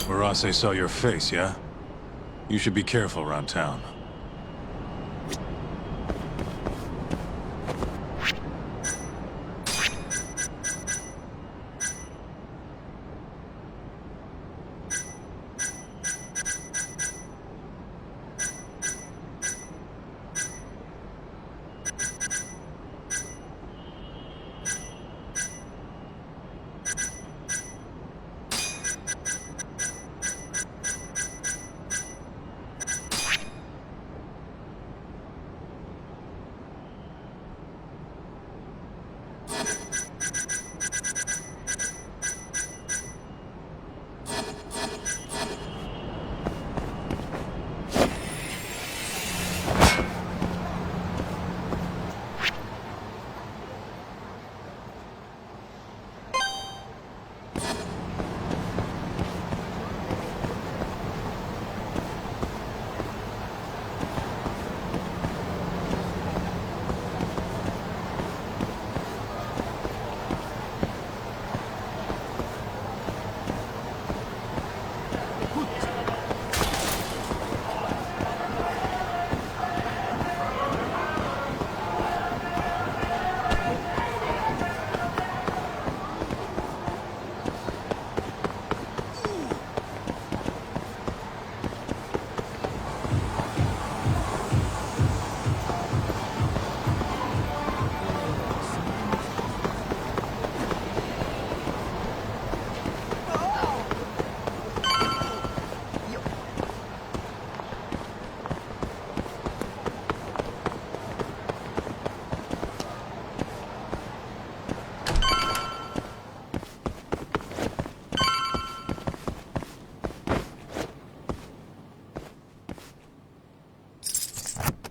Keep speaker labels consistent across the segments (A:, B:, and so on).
A: Arase saw your face, yeah? You should be careful around town.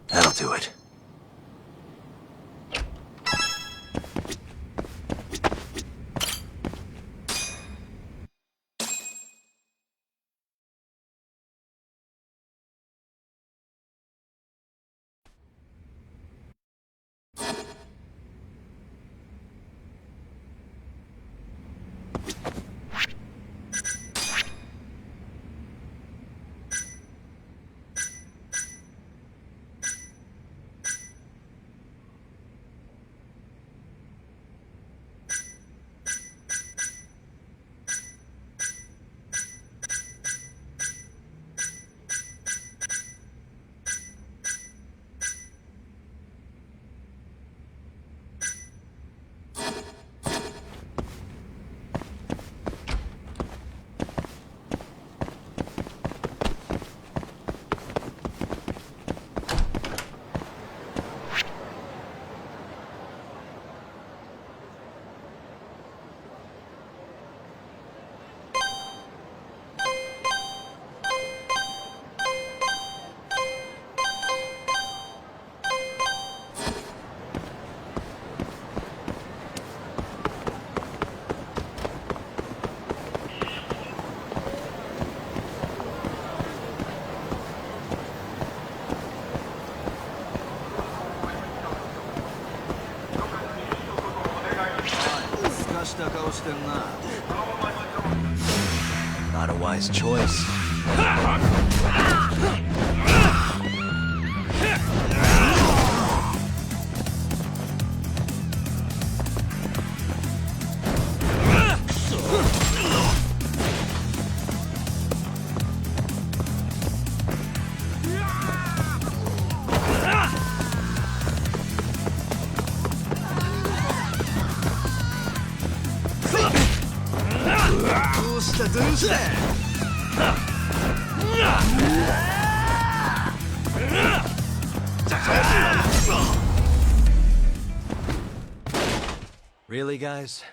B: That'll do it. Not a wise choice. Really, guys?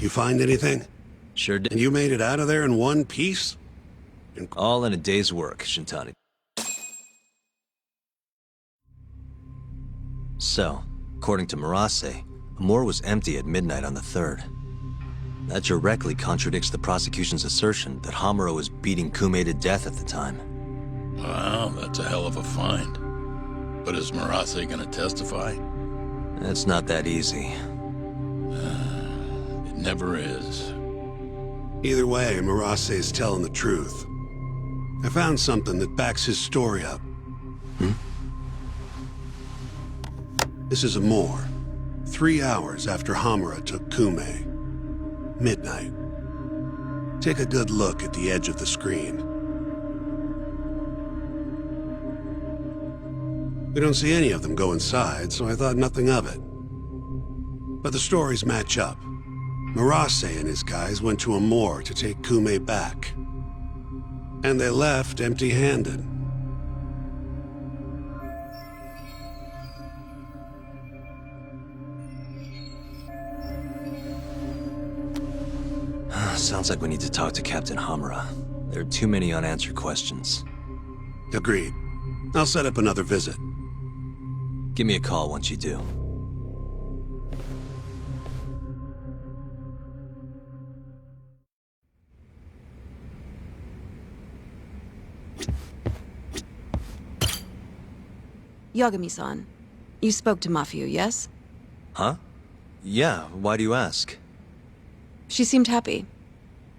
C: You find anything?
B: Sure did.
C: And you made it out of there in one piece?
B: All in a day's work, Shintani. So, according to Marase, Amor was empty at midnight on the 3rd. That directly contradicts the prosecution's assertion that Hamura was beating Kume to death at the time.
D: Wow, that's a hell of a find. But is Marase gonna testify?
B: It's not that easy.
D: It never is.
C: Either way, Marase is telling the truth. I found something that backs his story up. This is Amor. 3 hours after Hamura took Kume. Midnight. Take a good look at the edge of the screen. We don't see any of them go inside, so I thought nothing of it. But the stories match up. Marase and his guys went to Amor to take Kume back. And they left empty-handed.
B: Sounds like we need to talk to Captain Hamura. There are too many unanswered questions.
C: Agreed. I'll set up another visit.
B: Give me a call once you do.
E: Yagami-san, you spoke to Mafio, yes?
B: Huh? Yeah, why do you ask?
E: She seemed happy.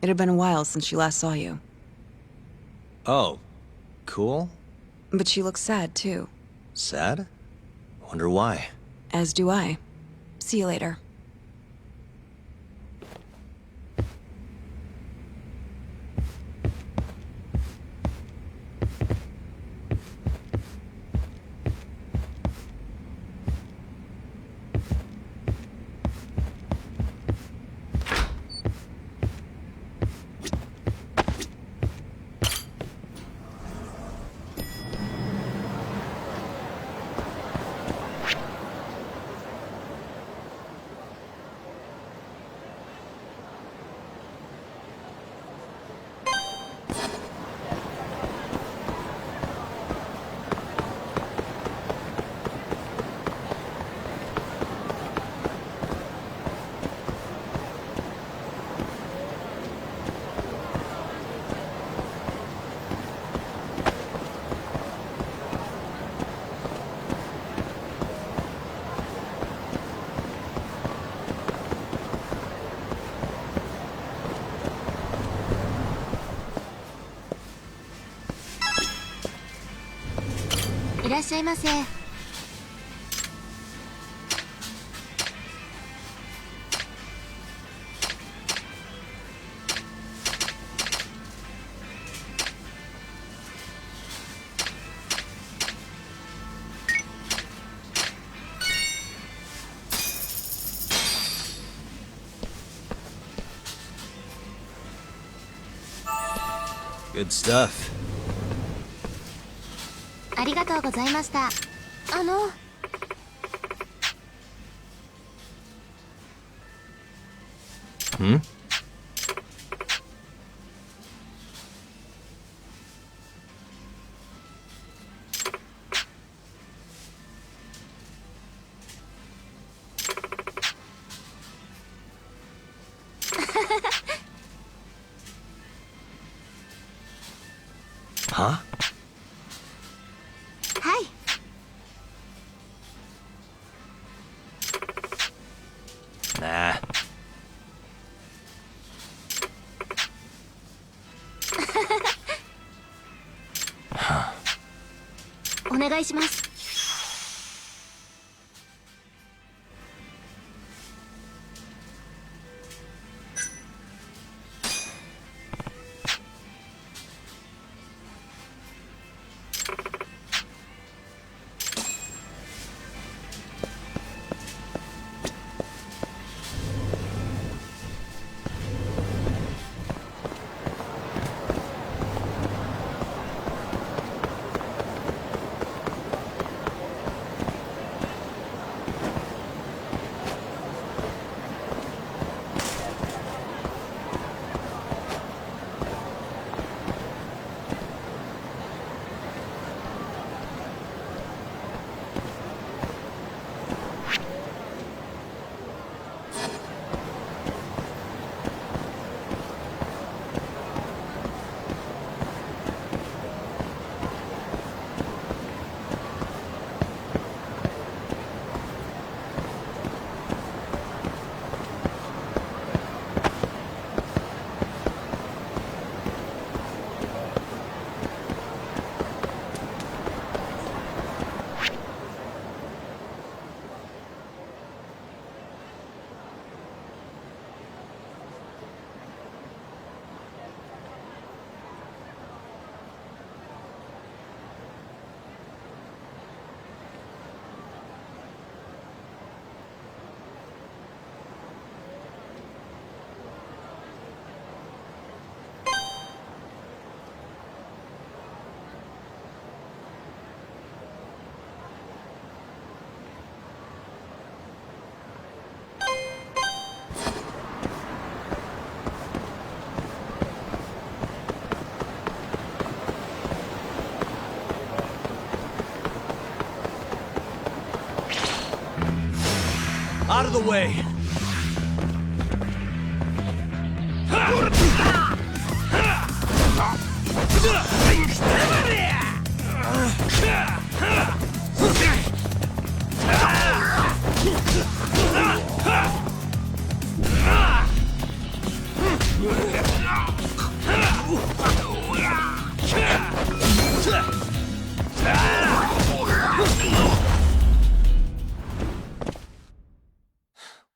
E: It had been a while since she last saw you.
B: Oh, cool?
E: But she looks sad, too.
B: Sad? Wonder why.
E: As do I. See you later.
B: Good stuff.
F: ありがとうございました。
B: Hmm? Huh?
F: はい。
B: Nah.
F: お願いします。
G: Out of the way.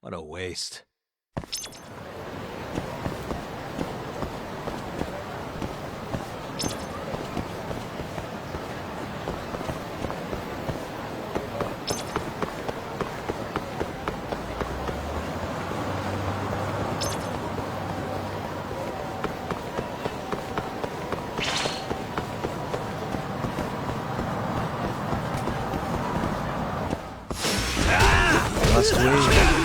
B: What a waste. Must we?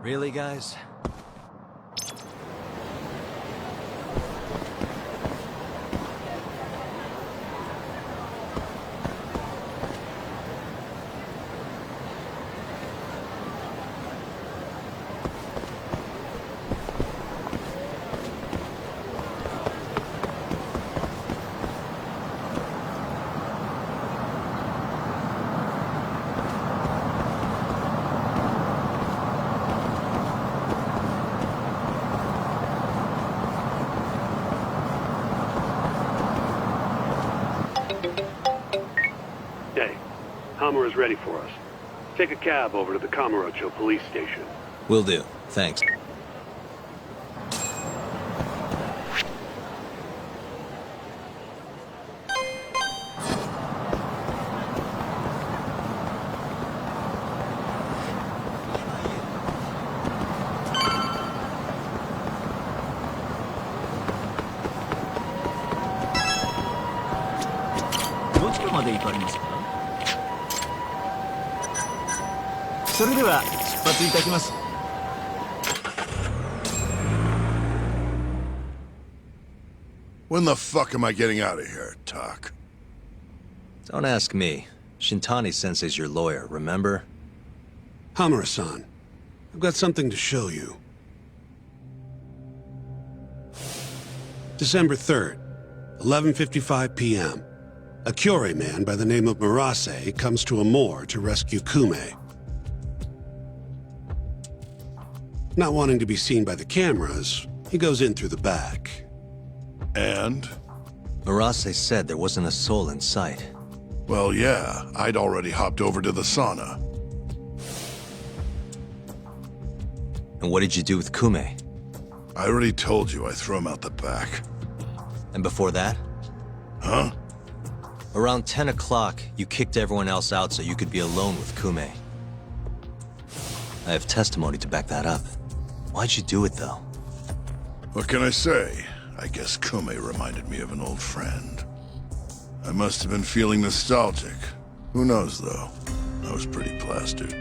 B: Really, guys?
C: Hey, Hammer is ready for us. Take a cab over to the Kamurocho police station.
B: Will do. Thanks.
H: When the fuck am I getting out of here, Tak?
B: Don't ask me. Shintani-sensei's your lawyer, remember?
C: Hamura-san, I've got something to show you. December 3rd, 11:55 p.m. A Kyorei man by the name of Murase comes to Amur to rescue Kume. Not wanting to be seen by the cameras, he goes in through the back.
H: And?
B: Murase said there wasn't a soul in sight.
H: Well, yeah, I'd already hopped over to the sauna.
B: And what did you do with Kume?
H: I already told you I threw him out the back.
B: And before that?
H: Huh?
B: Around 10 o'clock, you kicked everyone else out so you could be alone with Kume. I have testimony to back that up. Why'd you do it, though?
H: What can I say? I guess Kume reminded me of an old friend. I must have been feeling nostalgic. Who knows, though? I was pretty plastered.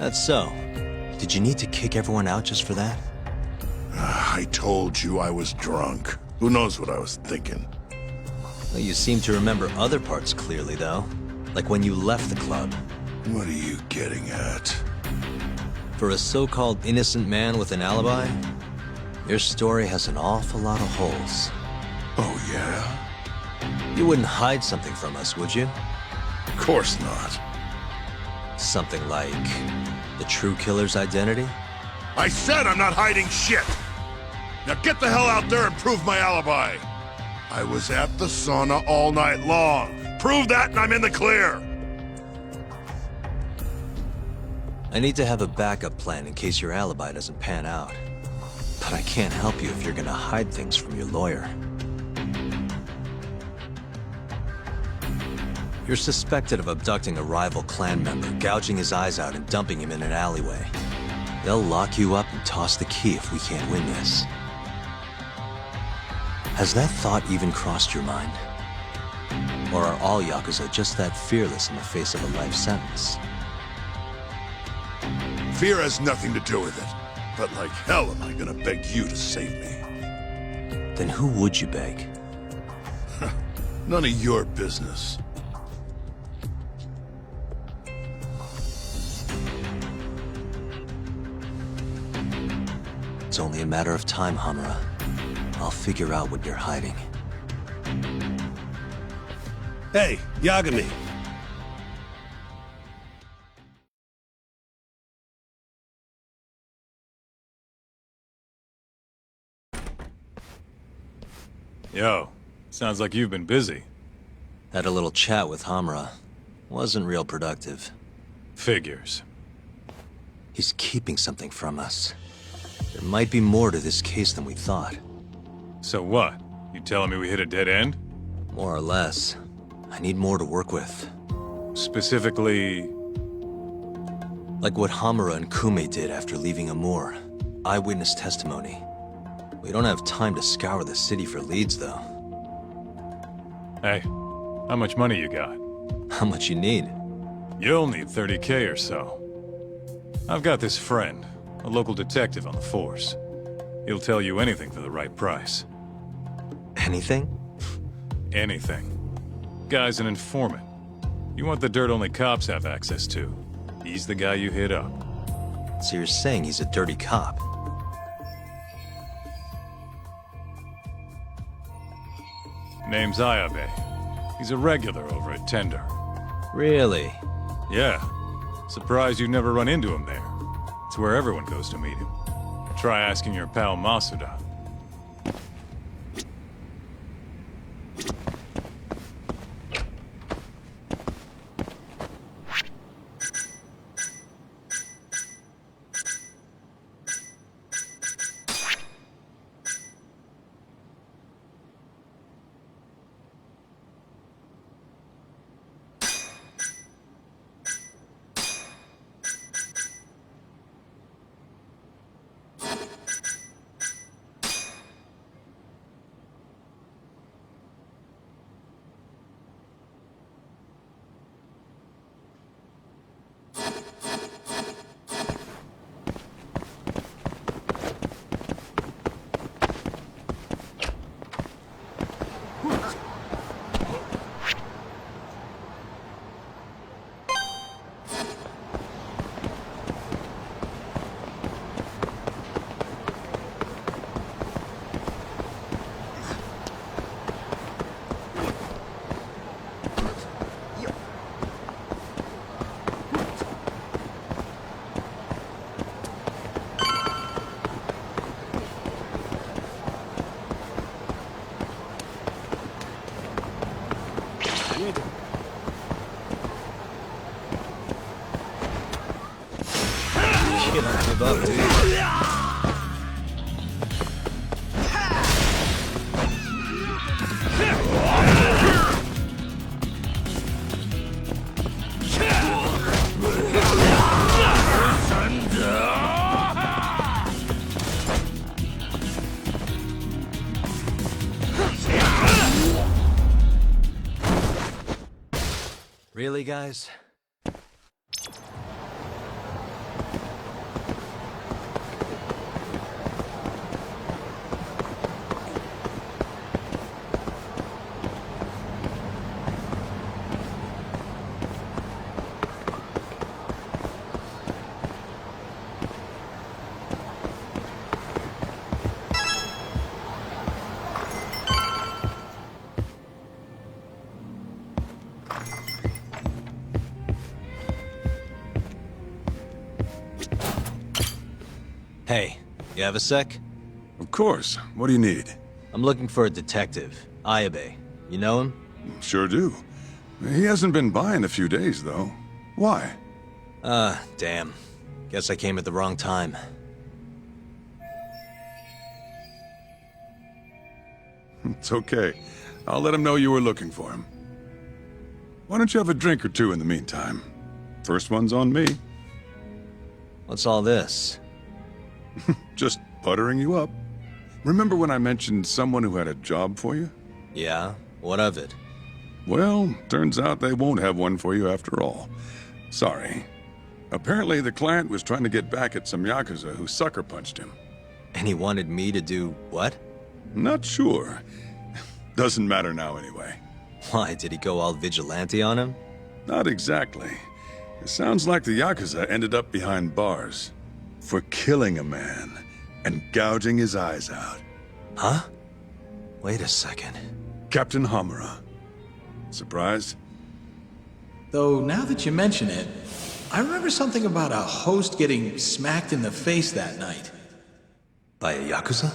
B: That's so. Did you need to kick everyone out just for that?
H: I told you I was drunk. Who knows what I was thinking?
B: Well, you seem to remember other parts clearly, though. Like when you left the club.
H: What are you getting at?
B: For a so-called innocent man with an alibi, your story has an awful lot of holes.
H: Oh, yeah?
B: You wouldn't hide something from us, would you?
H: Of course not.
B: Something like the true killer's identity?
H: I said I'm not hiding shit! Now get the hell out there and prove my alibi! I was at the sauna all night long. Prove that and I'm in the clear!
B: I need to have a backup plan in case your alibi doesn't pan out. But I can't help you if you're gonna hide things from your lawyer. You're suspected of abducting a rival clan member, gouging his eyes out and dumping him in an alleyway. They'll lock you up and toss the key if we can't win this. Has that thought even crossed your mind? Or are all Yakuza just that fearless in the face of a life sentence?
H: Fear has nothing to do with it. But like hell am I gonna beg you to save me.
B: Then who would you beg?
H: None of your business.
B: It's only a matter of time, Hamura. I'll figure out what you're hiding.
C: Hey, Yagami.
A: Yo, sounds like you've been busy.
B: Had a little chat with Hamura. Wasn't real productive.
A: Figures.
B: He's keeping something from us. There might be more to this case than we thought.
A: So what? You telling me we hit a dead end?
B: More or less. I need more to work with.
A: Specifically...
B: Like what Hamura and Kume did after leaving Amur. Eyewitness testimony. We don't have time to scour the city for leads, though.
A: Hey, how much money you got?
B: How much you need?
A: You'll need 30K or so. I've got this friend, a local detective on the force. He'll tell you anything for the right price.
B: Anything?
A: Anything. Guy's an informant. You want the dirt only cops have access to. He's the guy you hit up.
B: So you're saying he's a dirty cop?
A: Name's Ayabe. He's a regular over at Tender.
B: Really?
A: Yeah. Surprised you'd never run into him there. It's where everyone goes to meet him. Try asking your pal Masuda.
B: You don't give up, do you? Really, guys? Hey, you have a sec?
H: Of course. What do you need?
B: I'm looking for a detective, Ayabe. You know him?
H: Sure do. He hasn't been by in a few days, though. Why?
B: Damn. Guess I came at the wrong time.
G: It's okay. I'll let him know you were looking for him. Why don't you have a drink or two in the meantime? First one's on me.
B: What's all this?
G: Just buttering you up. Remember when I mentioned someone who had a job for you?
B: Yeah? What of it?
G: Well, turns out they won't have one for you after all. Sorry. Apparently the client was trying to get back at some Yakuza who sucker punched him.
B: And he wanted me to do what?
G: Not sure. Doesn't matter now anyway.
B: Why, did he go all vigilante on him?
G: Not exactly. It sounds like the Yakuza ended up behind bars for killing a man and gouging his eyes out.
B: Huh? Wait a second.
G: Captain Hamura. Surprised?
I: Though, now that you mention it, I remember something about a host getting smacked in the face that night.
B: By a Yakuza?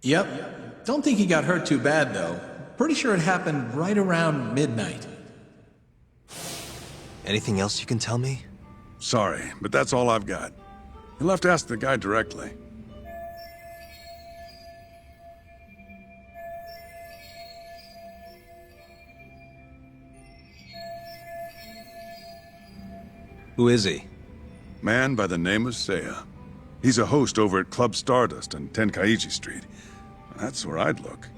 I: Yep. Don't think he got hurt too bad, though. Pretty sure it happened right around midnight.
B: Anything else you can tell me?
G: Sorry, but that's all I've got. You'll have to ask the guy directly.
B: Who is he?
G: Man by the name of Seiya. He's a host over at Club Stardust on Tenkaichi Street. That's where I'd look.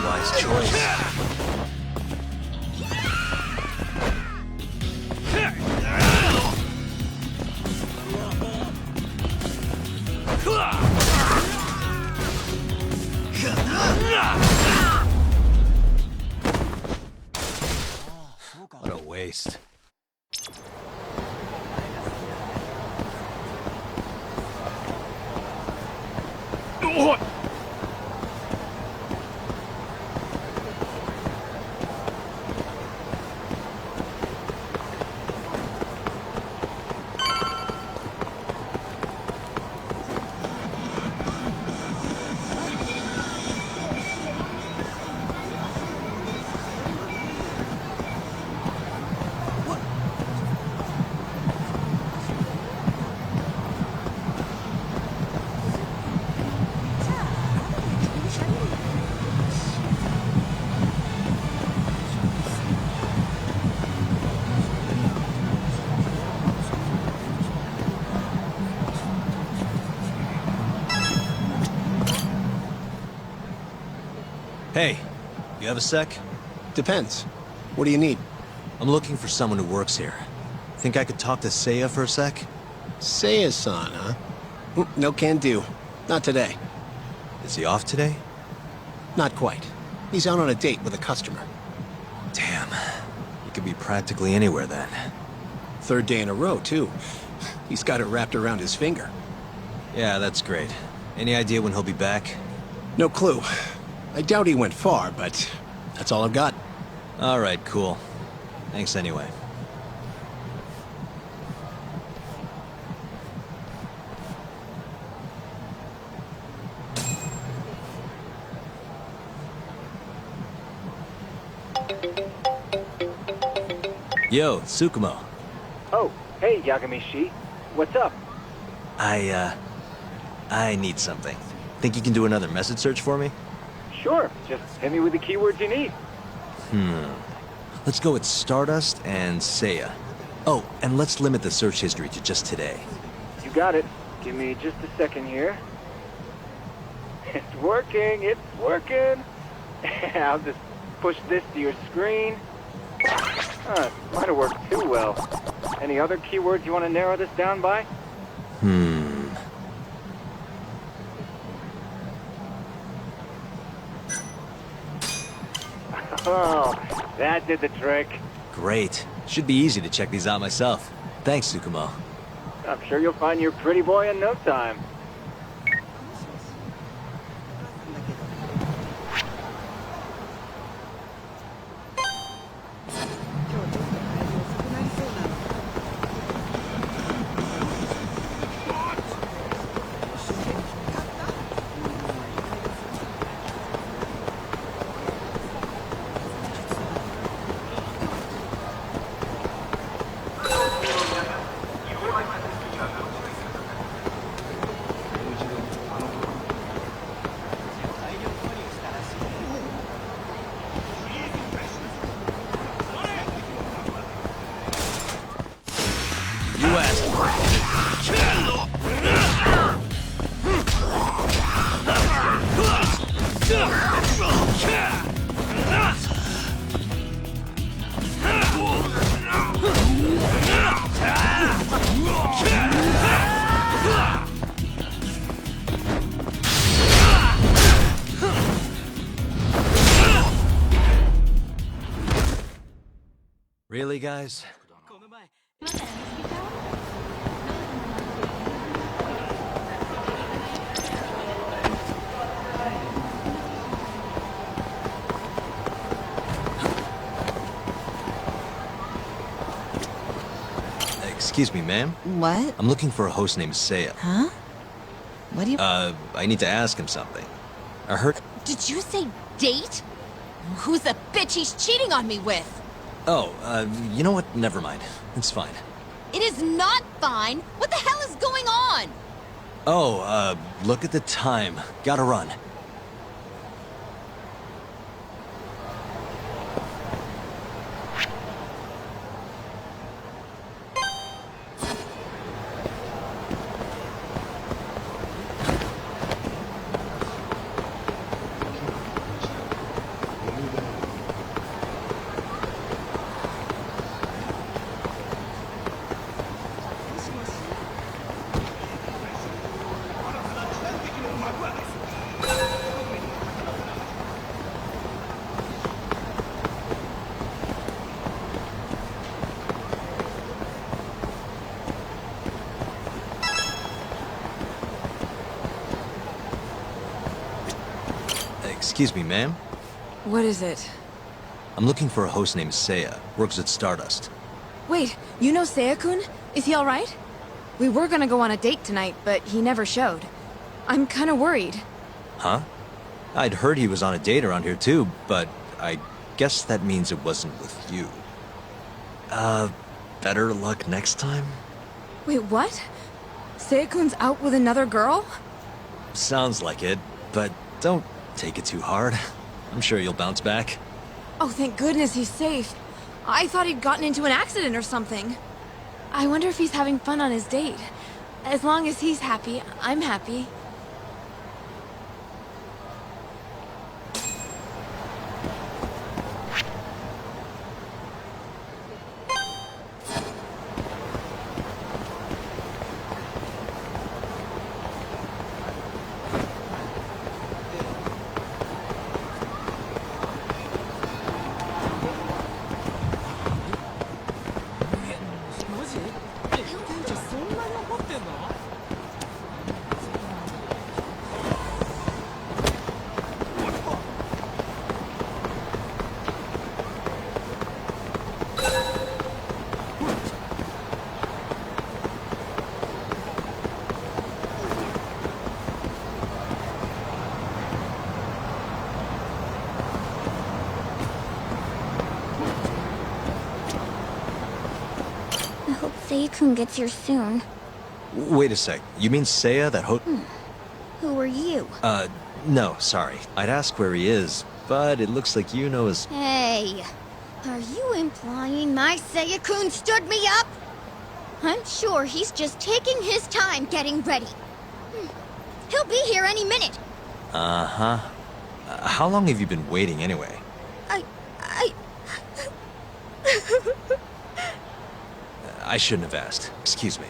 B: Wise choice. What a waste. Hey, you have a sec?
J: Depends. What do you need?
B: I'm looking for someone who works here. Think I could talk to Seiya for a sec?
J: Seiya-san, huh? No can do. Not today.
B: Is he off today?
J: Not quite. He's out on a date with a customer.
B: Damn. He could be practically anywhere then.
J: Third day in a row, too. He's got it wrapped around his finger.
B: Yeah, that's great. Any idea when he'll be back?
J: No clue. I doubt he went far, but that's all I've got.
B: All right, cool. Thanks anyway. Yo, Tsukumo.
K: Oh, hey, Yagami-shi. What's up?
B: I need something. Think you can do another message search for me?
K: Sure, just hit me with the keywords you need.
B: Let's go with Stardust and Seiya. Oh, and let's limit the search history to just today.
K: You got it. Give me just a second here. It's working, it's working. I'll just push this to your screen. Might have worked too well. Any other keywords you want to narrow this down by? Oh, that did the trick.
B: Great. Should be easy to check these out myself. Thanks, Tsukumo.
K: I'm sure you'll find your pretty boy in no time.
B: Really, guys? Excuse me, ma'am?
E: What?
B: I'm looking for a host named Seiya.
E: Huh? What do you...
B: I need to ask him something. I heard...
L: Did you say date? Who's the bitch he's cheating on me with?
B: Oh, you know what? Never mind. It's fine.
L: It is not fine. What the hell is going on?
B: Oh, look at the time. Gotta run. Excuse me, ma'am?
E: What is it?
B: I'm looking for a host named Seiya. Works at Stardust.
E: Wait, you know Seiya-kun? Is he alright? We were gonna go on a date tonight, but he never showed. I'm kinda worried.
B: Huh? I'd heard he was on a date around here too, but I guess that means it wasn't with you. Better luck next time?
E: Wait, what? Seiya-kun's out with another girl?
B: Sounds like it, but don't take it too hard. I'm sure you'll bounce back.
E: Oh, thank goodness he's safe. I thought he'd gotten into an accident or something. I wonder if he's having fun on his date. As long as he's happy, I'm happy.
F: Seiya-kun gets here soon.
B: Wait a sec. You mean Seiya, that
F: Who are you?
B: No, sorry. I'd ask where he is, but it looks like you know his...
F: Hey, are you implying my Seiya-kun stood me up? I'm sure he's just taking his time getting ready. He'll be here any minute.
B: Uh-huh. How long have you been waiting anyway?
F: I...
B: I shouldn't have asked. Excuse me.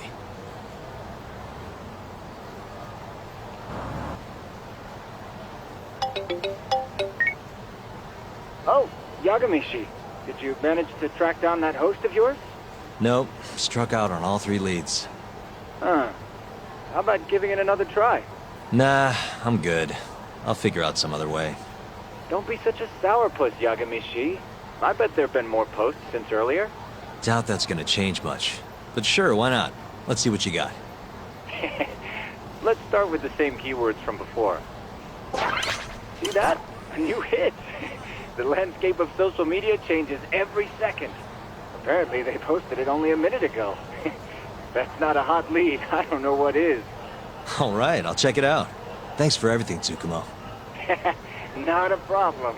K: Oh, Yagamishi. Did you manage to track down that host of yours?
B: Nope. Struck out on all 3 leads.
K: Huh. How about giving it another try?
B: Nah, I'm good. I'll figure out some other way.
K: Don't be such a sourpuss, Yagamishi. I bet there have been more posts since earlier.
B: Doubt that's gonna change much. But sure, why not? Let's see what you got.
K: Let's start with the same keywords from before. See that? A new hit! The landscape of social media changes every second. Apparently they posted it only a minute ago. That's not a hot lead. I don't know what is.
B: Alright, I'll check it out. Thanks for everything, Tsukumo.
K: Not a problem.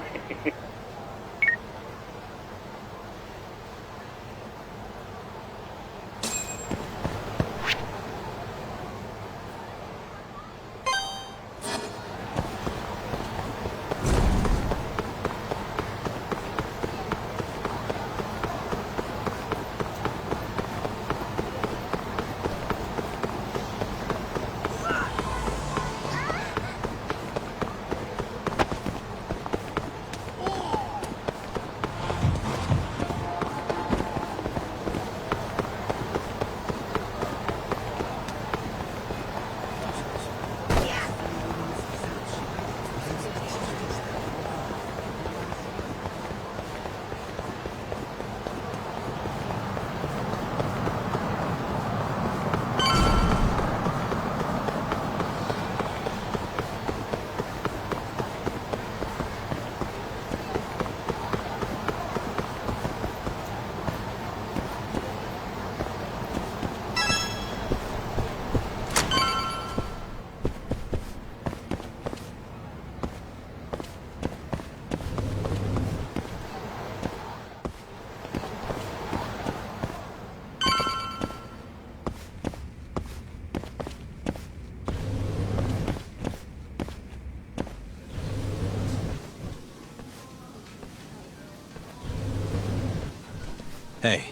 B: Hey,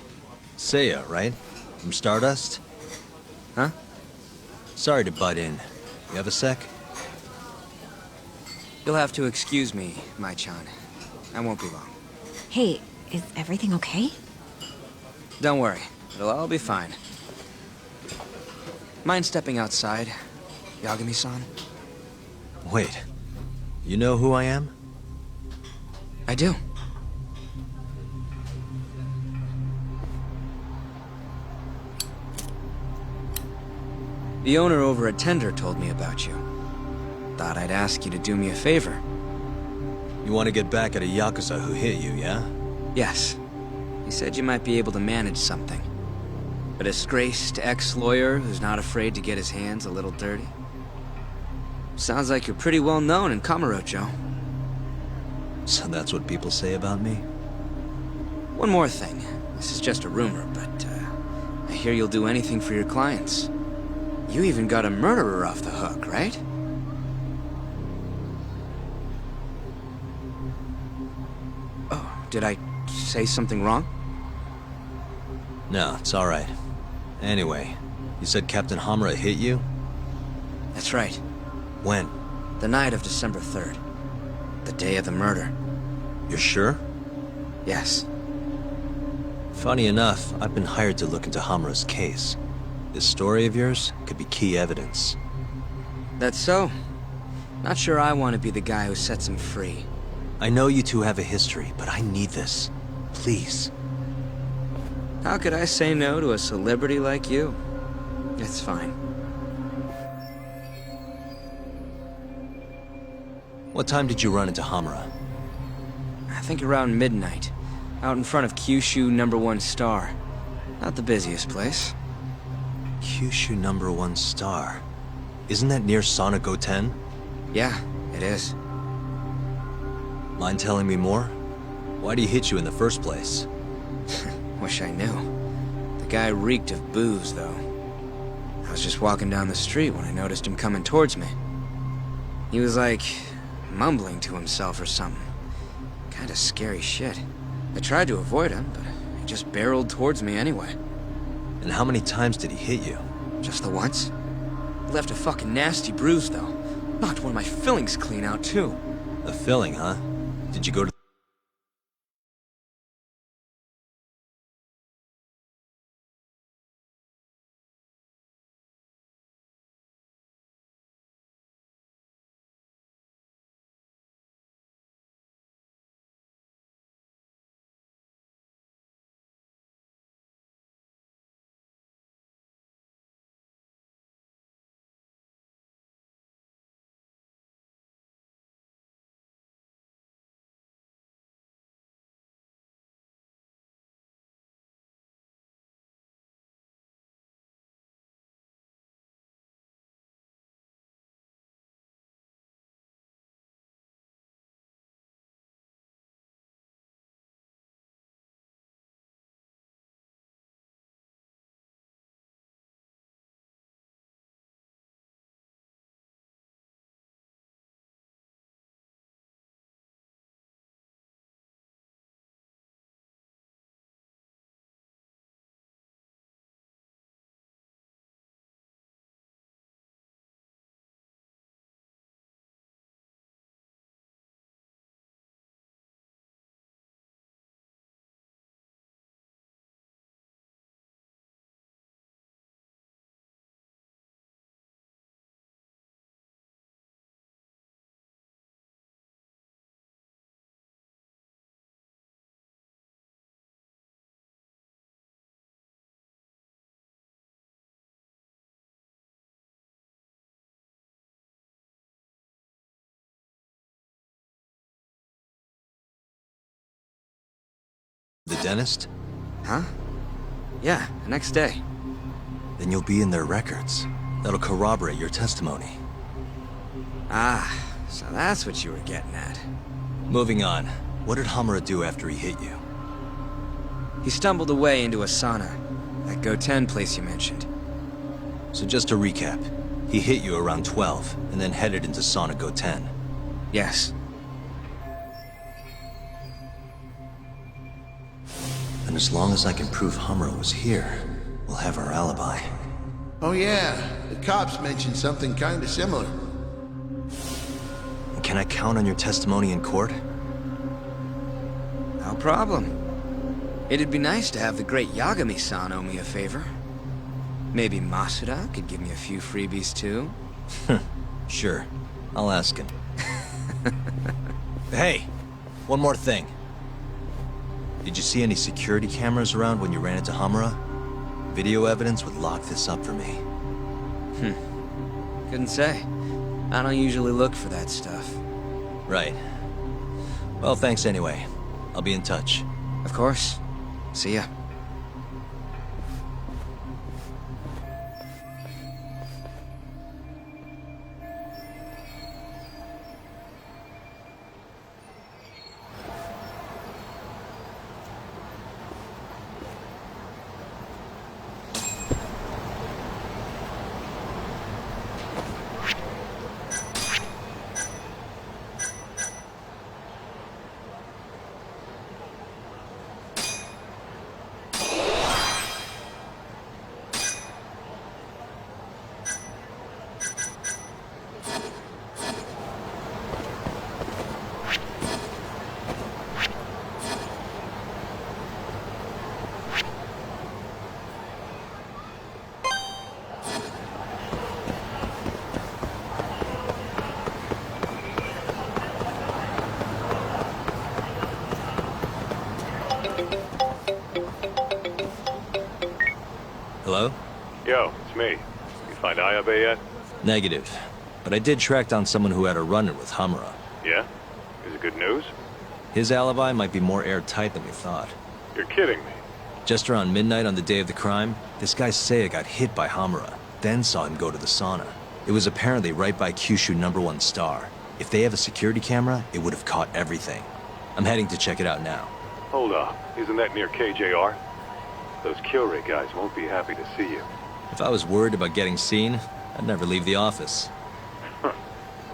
B: Seiya, right? From Stardust?
M: Huh?
B: Sorry to butt in. You have a sec?
M: You'll have to excuse me, Mai-chan. I won't be long.
N: Hey, is everything okay?
M: Don't worry. It'll all be fine. Mind stepping outside, Yagami-san?
B: Wait. You know who I am?
M: I do. The owner over at Tender told me about you. Thought I'd ask you to do me a favor.
B: You want to get back at a Yakuza who hit you, yeah?
M: Yes. He said you might be able to manage something. A disgraced ex-lawyer who's not afraid to get his hands a little dirty. Sounds like you're pretty well known in Kamurocho.
B: So that's what people say about me?
M: One more thing. This is just a rumor, but I hear you'll do anything for your clients. You even got a murderer off the hook, right? Oh, did I say something wrong?
B: No, it's alright. Anyway, you said Captain Hamura hit you?
M: That's right.
B: When?
M: The night of December 3rd. The day of the murder.
B: You're sure?
M: Yes.
B: Funny enough, I've been hired to look into Hamura's case. This story of yours could be key evidence.
M: That's so. Not sure I want to be the guy who sets him free.
B: I know you two have a history, but I need this. Please.
M: How could I say no to a celebrity like you? It's fine.
B: What time did you run into Hamura?
M: I think around midnight. Out in front of Kyushu #1 Star. Not the busiest place.
B: Kyushu #1 Star. Isn't that near Sonic 10?
M: Yeah, it is.
B: Mind telling me more? Why'd he hit you in the first place?
M: Wish I knew. The guy reeked of booze, though. I was just walking down the street when I noticed him coming towards me. He was like, mumbling to himself or something. Kinda scary shit. I tried to avoid him, but he just barreled towards me anyway.
B: And how many times did he hit you?
M: Just the once. Left a fucking nasty bruise, though. Knocked one of my fillings clean out, too.
B: A filling, huh? Did you go to the dentist?
M: Huh? Yeah, the next day.
B: Then you'll be in their records. That'll corroborate your testimony.
M: Ah, so that's what you were getting at.
B: Moving on. What did Hamura do after he hit you?
M: He stumbled away into a sauna. That Go-10 place you mentioned.
B: So just to recap, he hit you around 12, and then headed into sauna Go-10.
M: Yes.
B: And as long as I can prove Hamura was here, we'll have our alibi.
O: Oh yeah, the cops mentioned something kinda similar.
B: And can I count on your testimony in court?
M: No problem. It'd be nice to have the great Yagami-san owe me a favor. Maybe Masuda could give me a few freebies too?
B: Sure. I'll ask him. Hey! One more thing. Did you see any security cameras around when you ran into Hamura? Video evidence would lock this up for me.
M: Couldn't say. I don't usually look for that stuff.
B: Right. Well, thanks anyway. I'll be in touch.
M: Of course. See ya.
B: Hello?
A: Yo, it's me. You find Ayabe yet?
B: Negative. But I did track down someone who had a run-in with Hamura.
A: Yeah? Is it good news?
B: His alibi might be more airtight than we thought.
A: You're kidding me.
B: Just around midnight on the day of the crime, this guy Seiya got hit by Hamura, then saw him go to the sauna. It was apparently right by Kyushu #1 Star. If they have a security camera, it would have caught everything. I'm heading to check it out now.
A: Hold up. Isn't that near KJR? Those Kyorei guys won't be happy to see you.
B: If I was worried about getting seen, I'd never leave the office.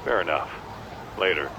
A: Fair enough. Later.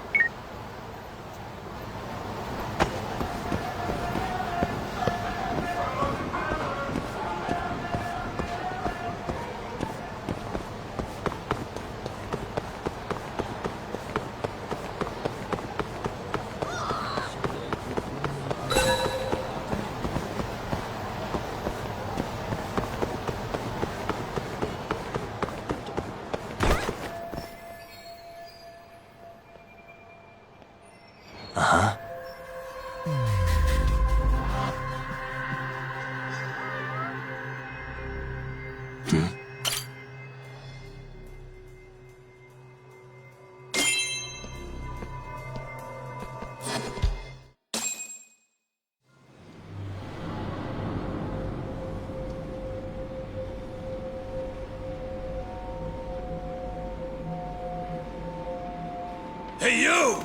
P: Hey, you!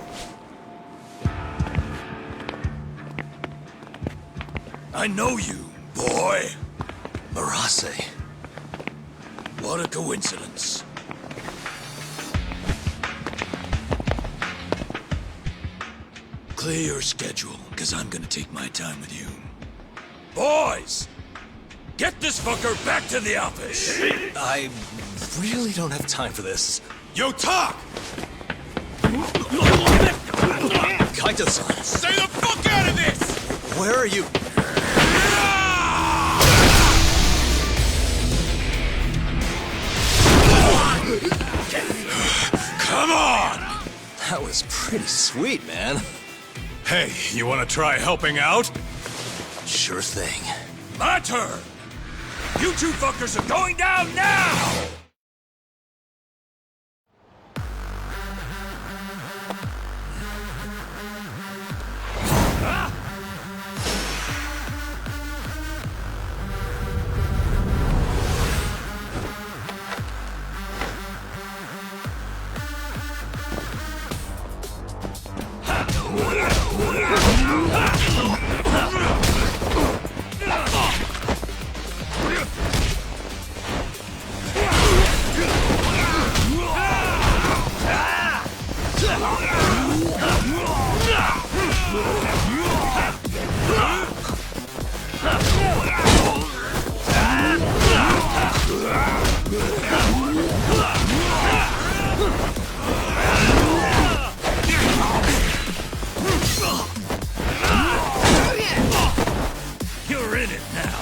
P: I know you, boy.
B: Marase.
P: What a coincidence. Clear your schedule, because I'm gonna take my time with you. Boys! Get this fucker back to the office!
B: I really don't have time for this.
P: You talk!
B: Kaito-san!
P: Stay the fuck out of this!
B: Where are you?
P: Come on!
B: That was pretty sweet, man.
A: Hey, you wanna try helping out?
B: Sure thing.
P: My turn! You two fuckers are going down now! You're in it now.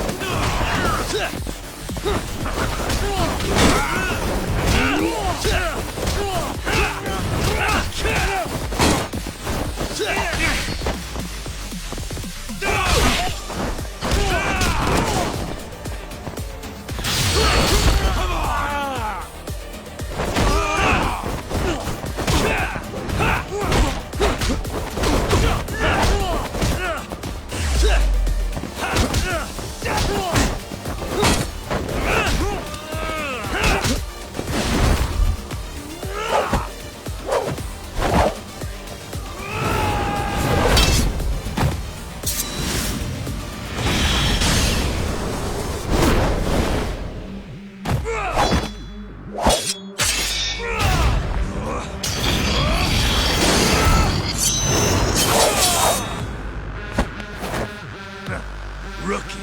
P: Rookie.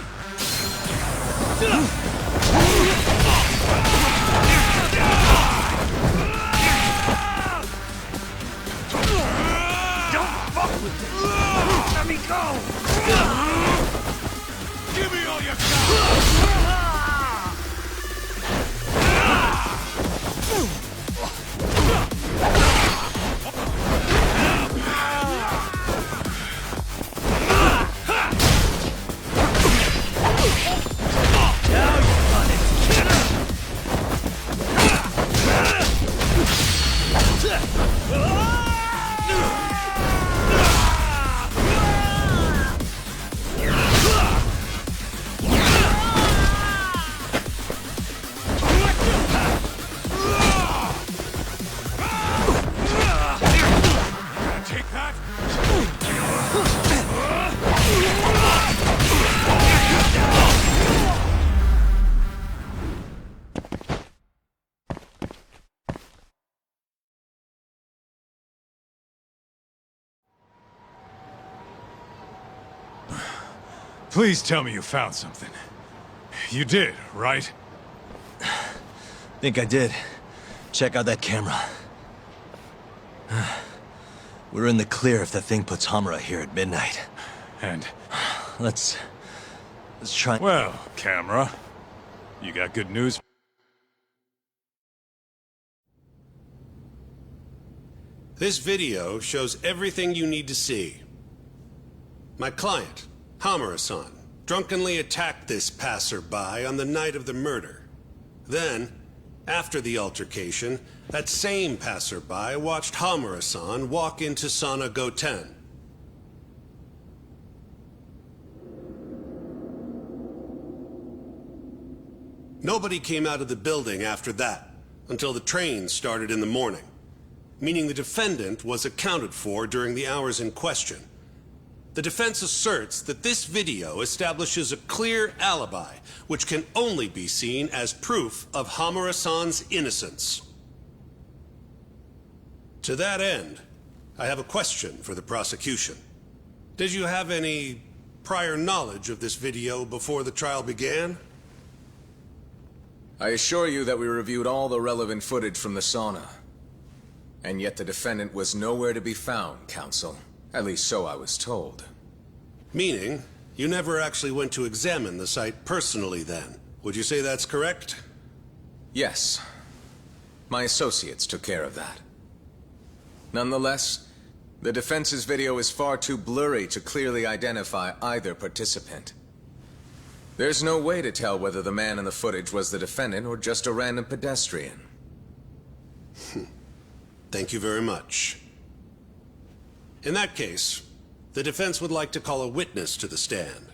P: Don't fuck with me. Let me go. Give me all you
A: Please tell me you found something. You did, right?
B: Think I did. Check out that camera. We're in the clear if that thing puts Hamura here at midnight.
A: And?
B: Let's try...
A: Well, camera, you got good news?
C: This video shows everything you need to see. My client, Hamura-san, drunkenly attacked this passerby on the night of the murder. Then, after the altercation, that same passerby watched Hamura-san walk into Sauna Goten. Nobody came out of the building after that, until the train started in the morning. meaning the defendant was accounted for during the hours in question. The defense asserts that this video establishes a clear alibi, which can only be seen as proof of Hamura-san's innocence. To that end, I have a question for the prosecution. Did you have any prior knowledge of this video before the trial began?
Q: I assure you that we reviewed all the relevant footage from the sauna. And yet the defendant was nowhere to be found, counsel. At least so I was told.
C: Meaning, you never actually went to examine the site personally then. Would you say that's correct?
Q: Yes. My associates took care of that. Nonetheless, the defense's video is far too blurry to clearly identify either participant. There's no way to tell whether the man in the footage was the defendant or just a random pedestrian.
C: Thank you very much. In that case, the defense would like to call a witness to the stand.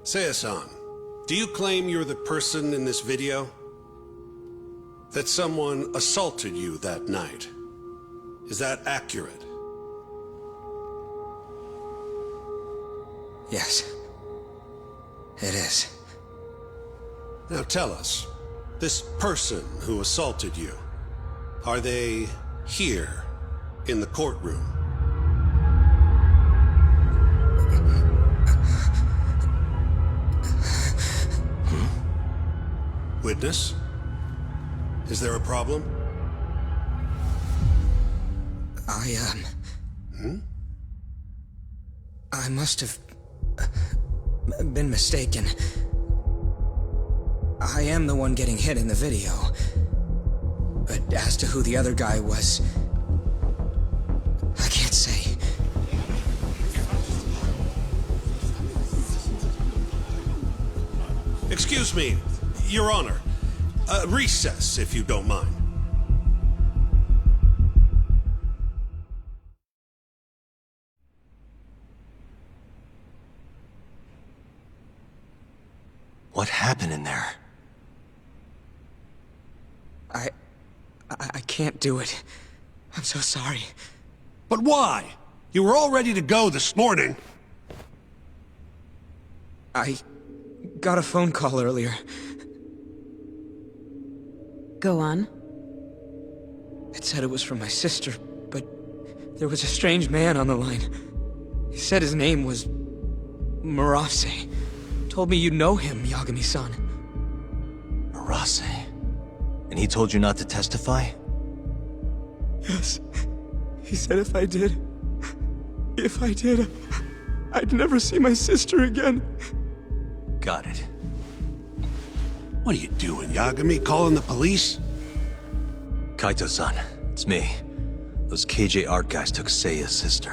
C: Seiya-san, do you claim you're the person in this video? That someone assaulted you that night? Is that accurate?
M: Yes. It is.
C: Now tell us, this person who assaulted you, are they here in the courtroom? Witness? Is there a problem?
M: I must have been mistaken. I am the one getting hit in the video. But as to who the other guy was, I can't say.
C: Excuse me, Your Honor. Recess, if you don't mind.
B: What happened in there?
M: I can't do it. I'm so sorry.
C: But why? You were all ready to go this morning.
M: I got a phone call earlier.
N: Go on.
M: It said it was from my sister, but there was a strange man on the line. He said his name was Murase. Told me you know him, Yagami-san.
B: Murase? And he told you not to testify?
M: Yes. He said if I did, I'd never see my sister again.
B: Got it.
C: What are you doing, Yagami? Calling the police?
B: Kaito-san, it's me. Those KJ art guys took Seiya's sister.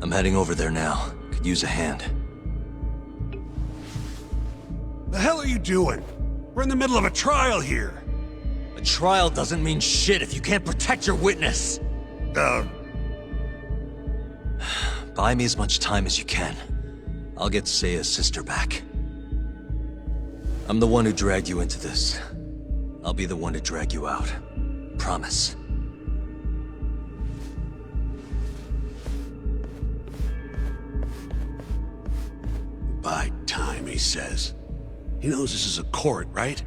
B: I'm heading over there now. Could use a hand.
C: The hell are you doing? We're in the middle of a trial here.
B: A trial doesn't mean shit if you can't protect your witness. Buy me as much time as you can. I'll get Seiya's sister back. I'm the one who dragged you into this. I'll be the one to drag you out. Promise.
C: Buy time, he says. He knows this is a court, right?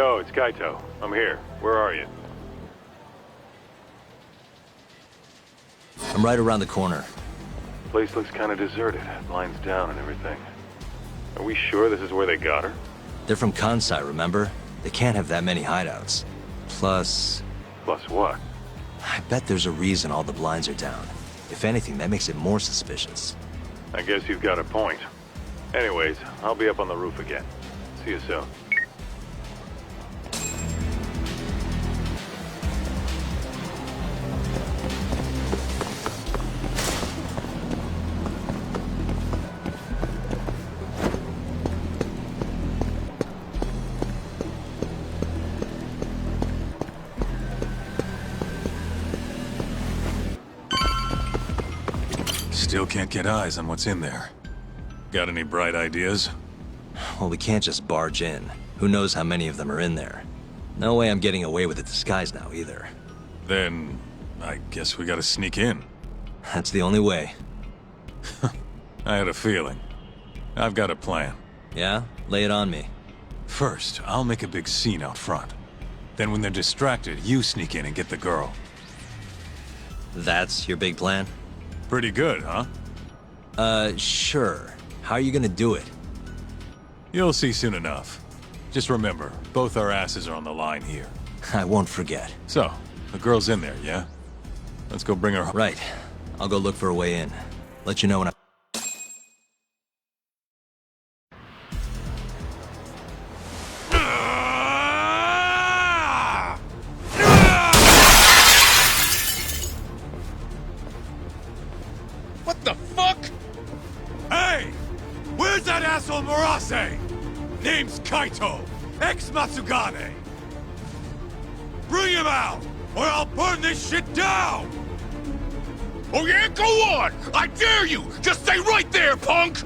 A: Yo, it's Kaito. I'm here. Where are you?
B: I'm right around the corner.
A: Place looks kind of deserted. Lines down and everything. Are we sure this is where they got her?
B: They're from Kansai, remember? They can't have that many hideouts. Plus...
A: Plus what?
B: I bet there's a reason all the blinds are down. If anything, that makes it more suspicious.
A: I guess you've got a point. Anyways, I'll be up on the roof again. See you soon. Still can't get eyes on what's in there. Got any bright ideas?
B: Well, we can't just barge in. Who knows how many of them are in there? No way I'm getting away with a disguise now, either.
A: Then, I guess we gotta sneak in.
B: That's the only way.
A: I had a feeling. I've got a plan.
B: Yeah? Lay it on me.
A: First, I'll make a big scene out front. Then when they're distracted, you sneak in and get the girl.
B: That's your big plan?
A: Pretty good, huh?
B: Sure. How are you gonna do it?
A: You'll see soon enough. Just remember, both our asses are on the line here.
B: I won't forget.
A: So, the girl's in there, yeah? Let's go bring her home.
B: Right. I'll go look for a way in. Let you know when I...
A: What the fuck? Hey! Where's that asshole Murase? Name's Kaito, ex-Matsugane. Bring him out, or I'll burn this shit down!
R: Oh yeah, go on! I dare you! Just stay right there, punk!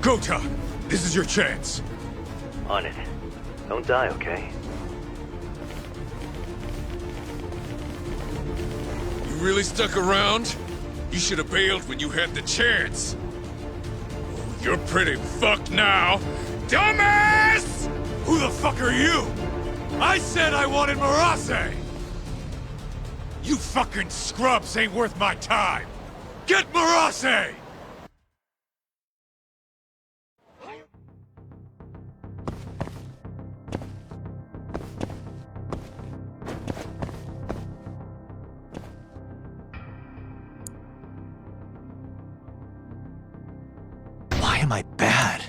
A: Gota, this is your chance.
S: On it. Don't die, okay?
R: You really stuck around? You should have bailed when you had the chance. Oh, you're pretty fucked now. Dumbass!
A: Who the fuck are you? I said I wanted Murase! You fucking scrubs ain't worth my time! Get Murase!
B: Why am I bad?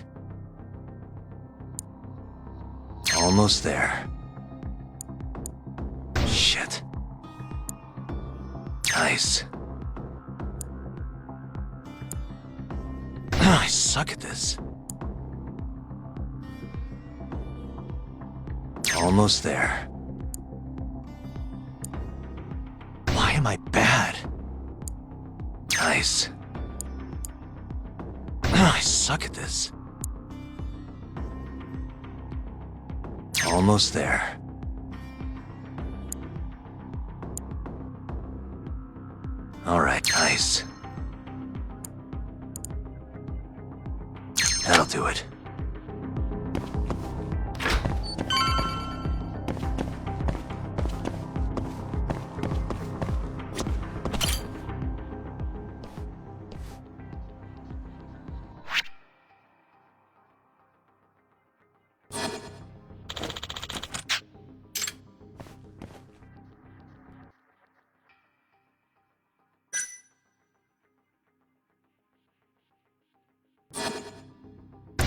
B: Almost there. Shit. Nice. I suck at this. Almost there. Why am I bad? Nice. I suck at this. Almost there. All right, nice. That'll do it.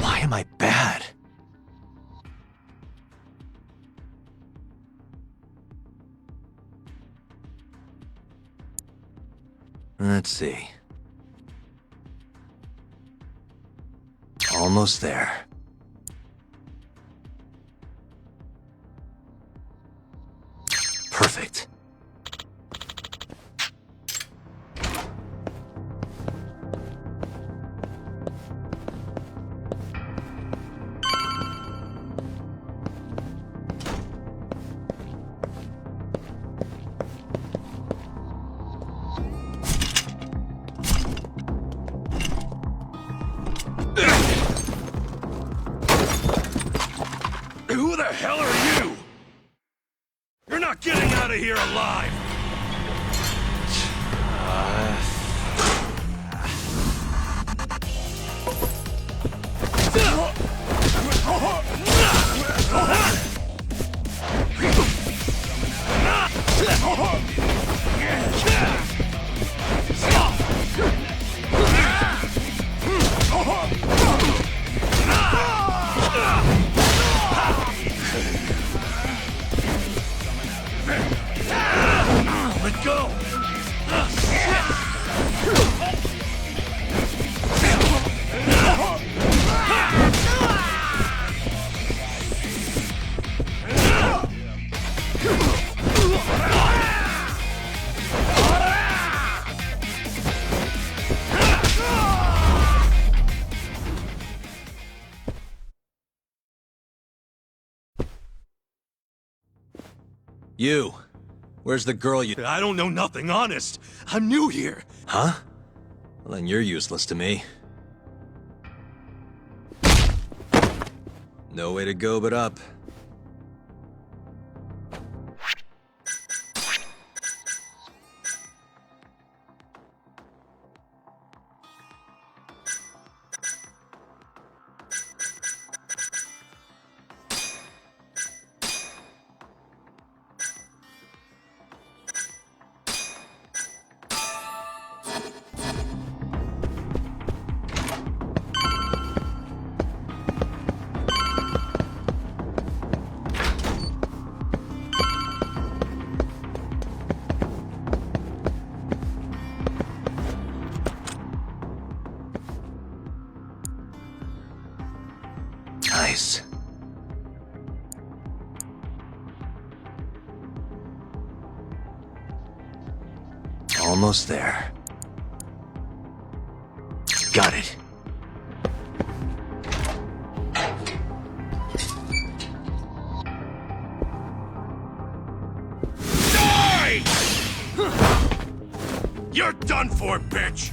B: Why am I bad? Let's see. Almost there. Perfect.
A: who the hell are you? You're not getting out of here alive! Let go!
B: You! Where's the girl you—
A: I don't know nothing, honest. I'm new here.
B: Huh? Well, then you're useless to me. No way to go but up. Nice. Almost there. Got it.
A: Die! You're done for, bitch!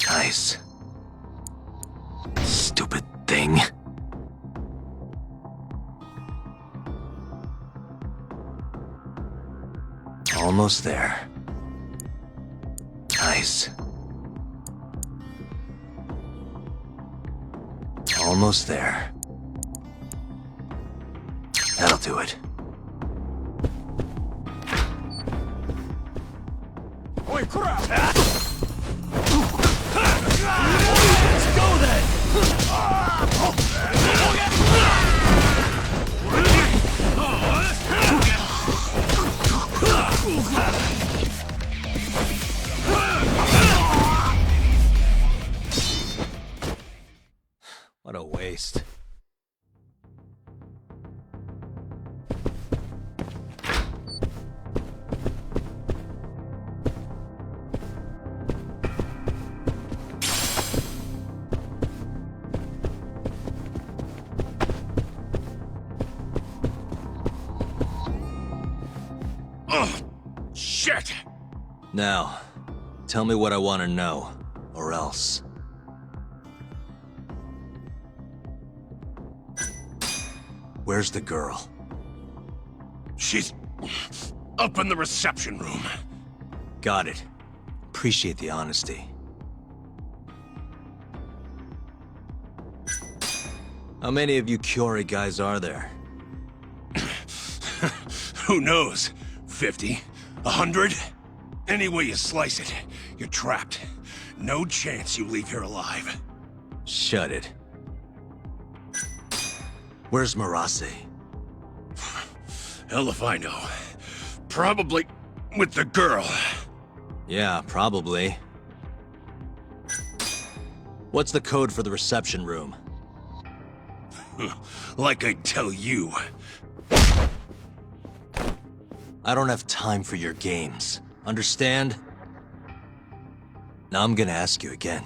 B: Nice. Stupid thing. Almost there. Nice. Almost there. That'll do it.
A: Oi, crap! Let's go then!
B: What a waste.
R: Shit!
B: Now, tell me what I want to know, or else. Where's the girl?
R: She's up in the reception room.
B: Got it. Appreciate the honesty. How many of you Kiori guys are there?
R: Who knows? 50? 100? Any way you slice it, you're trapped. No chance you leave here alive.
B: Shut it. Where's Marase?
R: Hell if I know. Probably with the girl.
B: Yeah, probably. What's the code for the reception room?
R: Like I tell you.
B: I don't have time for your games. Understand? Now I'm gonna ask you again.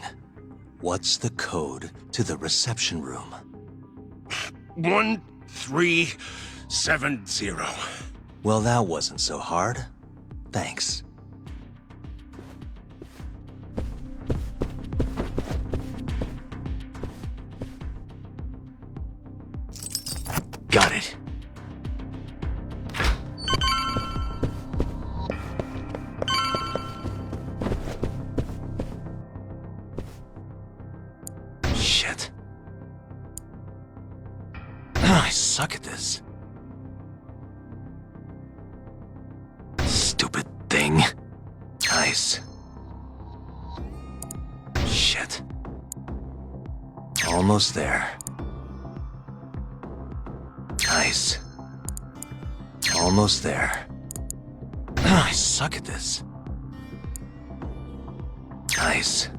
B: What's the code to the reception room?
R: 1370.
B: Well, that wasn't so hard. Thanks. Got it. Shit. I suck at this. Stupid thing. Nice. Shit. Almost there. Nice. Almost there. I suck at this. Nice.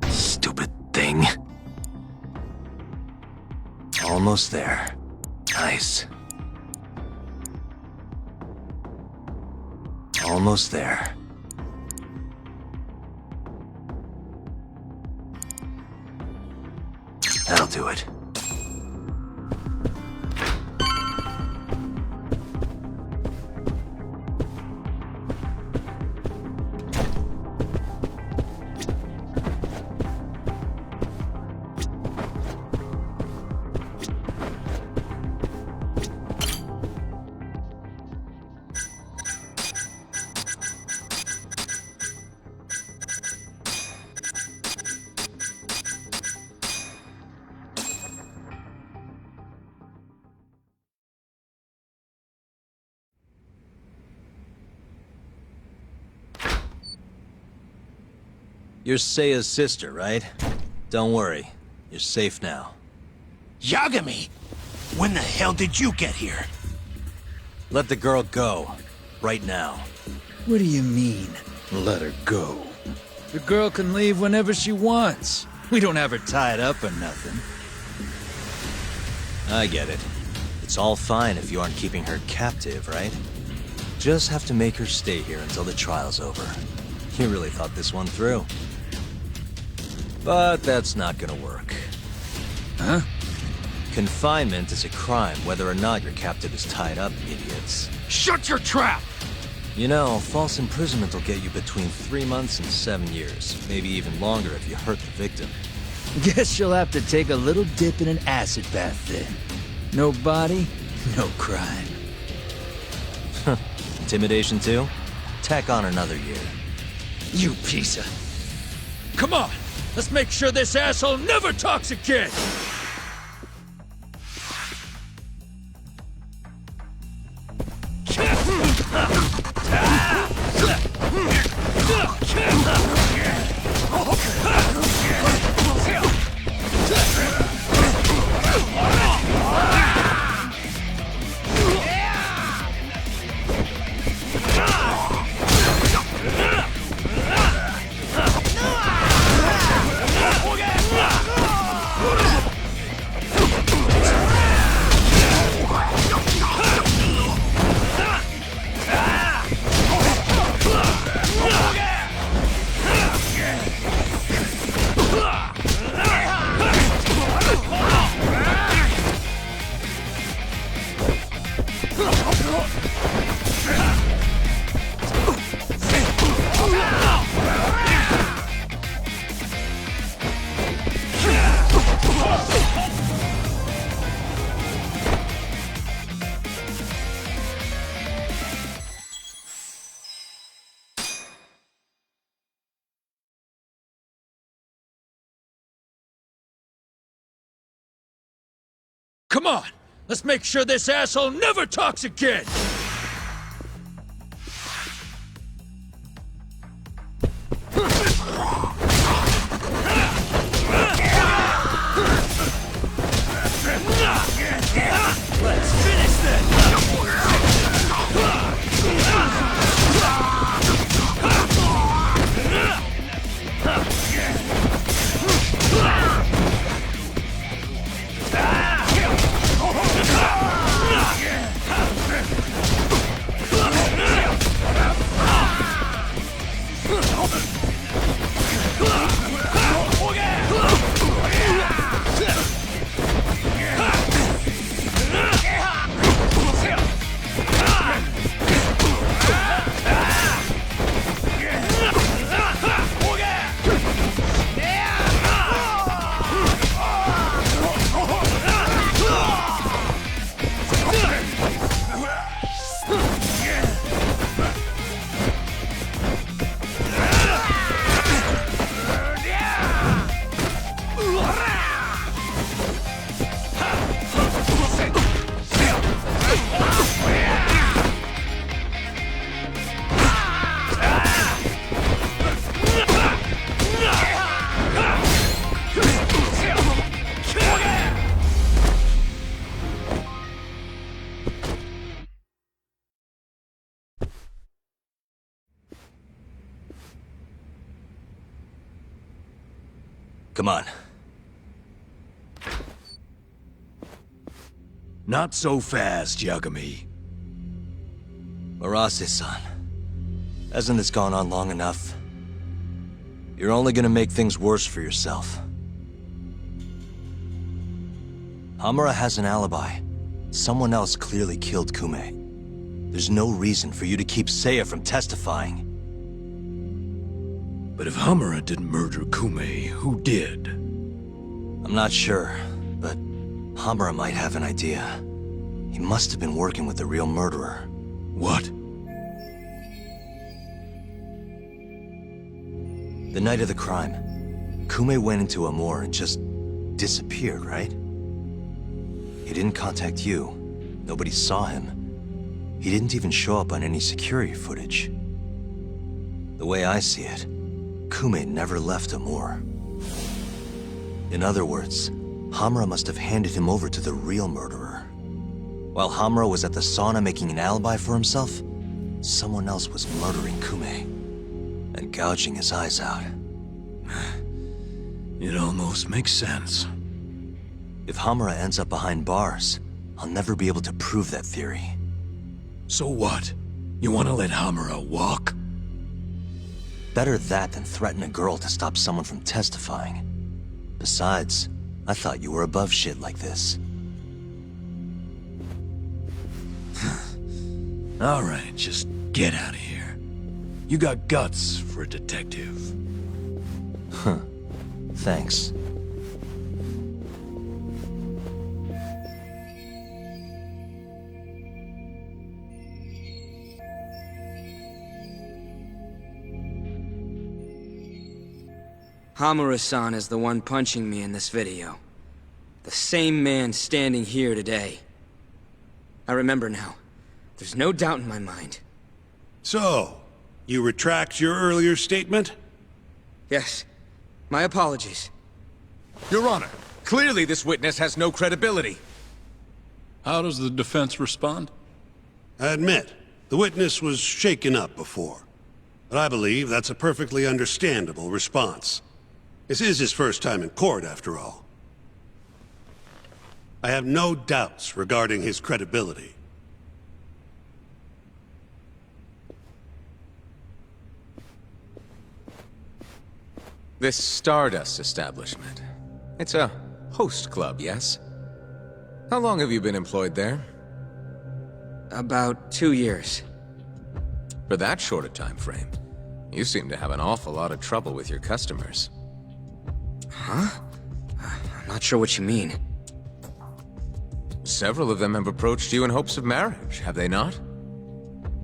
B: Stupid thing. Almost there. Nice. Almost there. That'll do it. You're Seiya's sister, right? Don't worry. You're safe now.
R: Yagami! When the hell did you get here?
B: Let the girl go. Right now.
P: What do you mean, let her go? The girl can leave whenever she wants. We don't have her tied up or nothing.
B: I get it. It's all fine if you aren't keeping her captive, right? Just have to make her stay here until the trial's over. You really thought this one through. But that's not gonna work.
P: Huh?
B: Confinement is a crime whether or not your captive is tied up, idiots.
R: Shut your trap!
B: You know, false imprisonment will get you between 3 months and 7 years. Maybe even longer if you hurt the victim.
P: Guess you'll have to take a little dip in an acid bath then. No body, no crime.
B: Intimidation too? Tack on another year.
P: You piece of... Come on! Let's make sure this asshole never talks again! Come on! Let's make sure this asshole never talks again!
A: Let's finish this!
B: Come on.
P: Not so fast, Yagami.
B: Marase-san, hasn't this gone on long enough? You're only gonna make things worse for yourself. Hamura has an alibi. Someone else clearly killed Kume. There's no reason for you to keep Seiya from testifying.
P: But if Hamura didn't murder Kume, who did?
B: I'm not sure, but Hamura might have an idea. He must have been working with the real murderer.
P: What?
B: The night of the crime, Kume went into a moor and just disappeared, right? He didn't contact you. Nobody saw him. He didn't even show up on any security footage. The way I see it, Kume never left a moor. In other words, Hamura must have handed him over to the real murderer. While Hamura was at the sauna making an alibi for himself, someone else was murdering Kume and gouging his eyes out.
P: It almost makes sense.
B: If Hamura ends up behind bars, I'll never be able to prove that theory.
P: So what? You want to let Hamura walk?
B: Better that than threaten a girl to stop someone from testifying. Besides, I thought you were above shit like this.
P: All right, just get out of here. You got guts for a detective.
B: Huh. Thanks.
M: Hamura-san is the one punching me in this video. The same man standing here today. I remember now. There's no doubt in my mind.
C: So, you retract your earlier statement?
M: Yes. My apologies.
Q: Your Honor, clearly this witness has no credibility.
D: How does the defense respond?
C: I admit, the witness was shaken up before. But I believe that's a perfectly understandable response. This is his first time in court, after all. I have no doubts regarding his credibility.
Q: This Stardust establishment. It's a host club, yes? How long have you been employed there?
M: About 2 years.
Q: For that short a time frame, you seem to have an awful lot of trouble with your customers.
M: Huh? I'm not sure what you mean.
Q: Several of them have approached you in hopes of marriage, have they not?